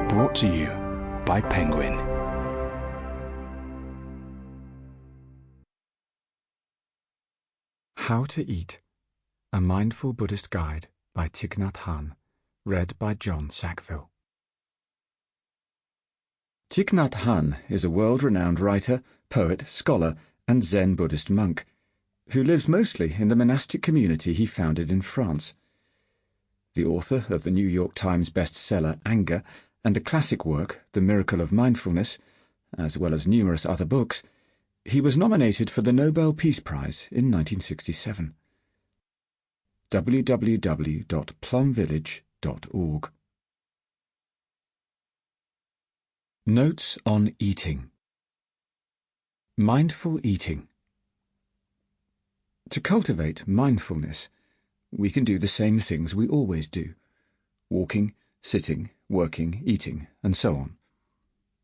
Brought to you by Penguin. How to Eat, A Mindful Buddhist Guide by Thich Nhat Hanh, read by John Sackville. Thich Nhat Hanh is a world-renowned writer, poet, scholar, and Zen Buddhist monk, who lives mostly in the monastic community he founded in France. The author of the New York Times bestseller Anger and the classic work The Miracle of Mindfulness, as well as numerous other books, he was nominated for the Nobel Peace Prize in 1967. www.plumvillage.org. Notes on Eating. Mindful eating. To cultivate mindfulness, we can do the same things we always do: walking, sitting, working, eating, and so on,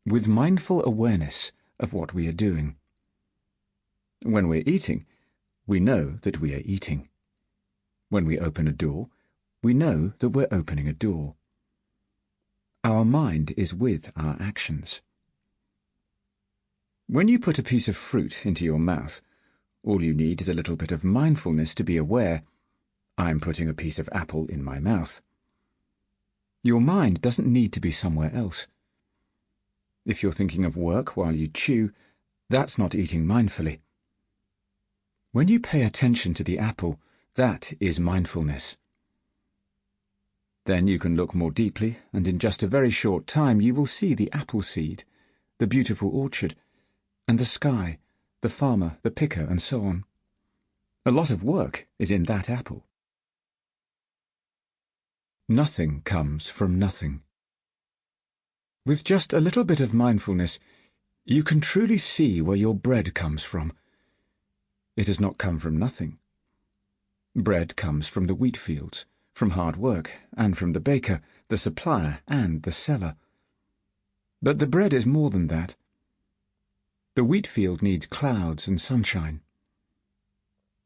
with mindful awareness of what we are doing. When we're eating, we know that we are eating. When we open a door, we know that we're opening a door. Our mind is with our actions. When you put a piece of fruit into your mouth, all you need is a little bit of mindfulness to be aware, I'm putting a piece of apple in my mouth. Your mind doesn't need to be somewhere else. If you're thinking of work while you chew, that's not eating mindfully. When you pay attention to the apple, that is mindfulness. Then you can look more deeply, and in just a very short time you will see the apple seed, the beautiful orchard, and the sky, the farmer, the picker, and so on. A lot of work is in that apple. Nothing comes from nothing. With just a little bit of mindfulness, you can truly see where your bread comes from. It has not come from nothing. Bread comes from the wheat fields, from hard work, and from the baker, the supplier, and the seller. But the bread is more than that. The wheat field needs clouds and sunshine.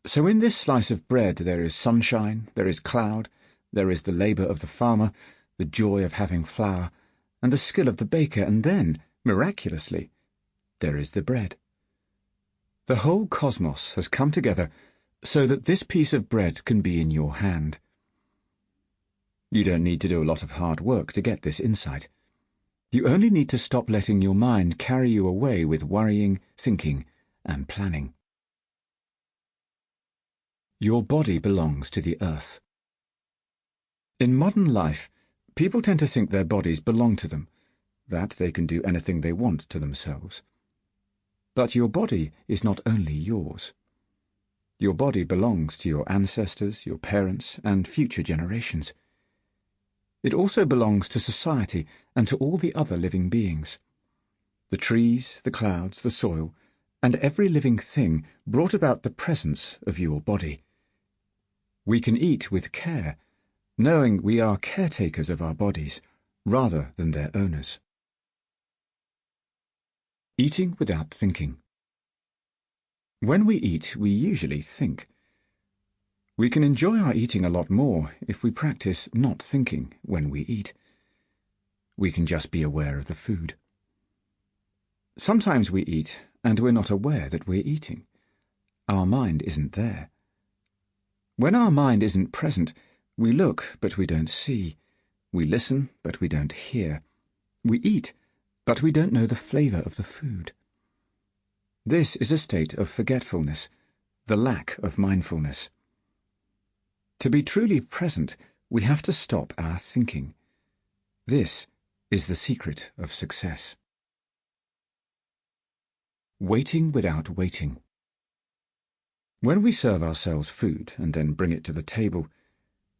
So in this slice of bread there is sunshine, there is cloud, there is the labour of the farmer, the joy of having flour, and the skill of the baker, and then, miraculously, there is the bread. The whole cosmos has come together so that this piece of bread can be in your hand. You don't need to do a lot of hard work to get this insight. You only need to stop letting your mind carry you away with worrying, thinking, and planning. Your body belongs to the earth. In modern life, people tend to think their bodies belong to them, that they can do anything they want to themselves. But your body is not only yours. Your body belongs to your ancestors, your parents, and future generations. It also belongs to society and to all the other living beings. The trees, the clouds, the soil, and every living thing brought about the presence of your body. We can eat with care, knowing we are caretakers of our bodies, rather than their owners. Eating without thinking. When we eat, we usually think. We can enjoy our eating a lot more if we practice not thinking when we eat. We can just be aware of the food. Sometimes we eat and we're not aware that we're eating. Our mind isn't there. When our mind isn't present, we look but we don't see. We listen but we don't hear. We eat but we don't know the flavour of the food. This is a state of forgetfulness, the lack of mindfulness. To be truly present, we have to stop our thinking. This is the secret of success. Waiting without waiting. When we serve ourselves food and then bring it to the table,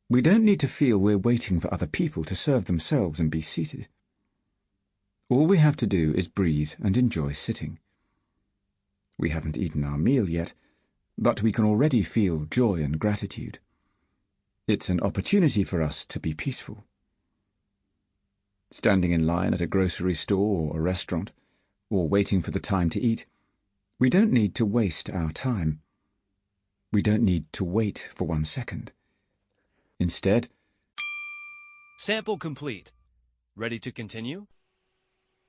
we don't need to feel we're waiting for other people to serve themselves and be seated. All we have to do is breathe and enjoy sitting. We haven't eaten our meal yet, but we can already feel joy and gratitude. It's an opportunity for us to be peaceful. Standing in line at a grocery store or a restaurant, or waiting for the time to eat, we don't need to waste our time. We don't need to wait for 1 second. Instead, Sample complete. Ready to continue?